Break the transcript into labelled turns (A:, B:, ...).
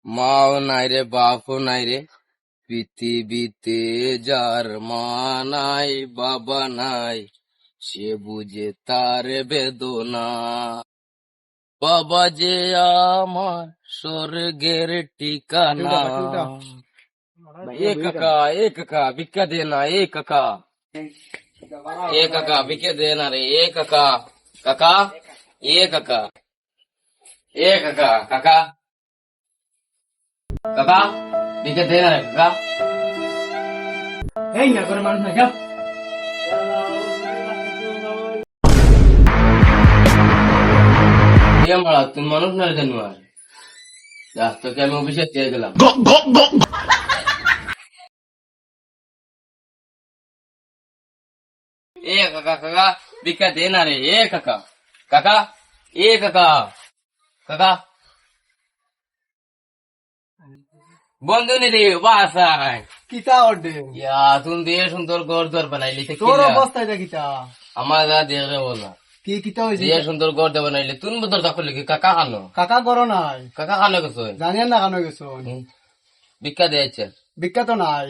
A: মাও নাই রে বাপও নাই রে, পৃথিবীতে যার মা নাই বাবা নাই, সে বুঝে তার বেদনা। বাবা যে আমার স্বর্গের ঠিকানা। এ কাকা, এ কাকা ভিক্ষা দে না, এ কাকা, এ কাকা ভিক্ষা দে না রে, এ কাকা, কাকা, এ কাকা, এ কাকা, কাকা, কাকা ভিক্ষা দে না রে কাকা।
B: এই না করে মানুষ না যাও।
A: এ মারা তুমি মানুষ না রে জানুয়ার, যা তোকে আমি অফিসে দিয়ে গেলাম। এ কাকা, কাকা ভিক্ষা দে না রে, এ কাকা, কাকা, এ কাকা, কাকা বন্ধু নি রে বাসায়।
B: কিতা অর্ডে
A: ইয়া তুমি দিয়ে সুন্দর ঘর দর বানাইলি তো
B: তোর
A: কিলা?
B: অবস্থা এটা কিতা?
A: আমার যা দেখে বলা
B: কি কিতা হয়েছে?
A: দিয়ে সুন্দর ঘর দর বানাইলে তুমি বদর দখল লিখি কাকা খানো,
B: কাকা করো নাই,
A: কাকা খানো গেছো
B: জানিয়ে না কেন গেছো?
A: ভিক্ষা দিয়েছে।
B: বিখ্যাত নাই।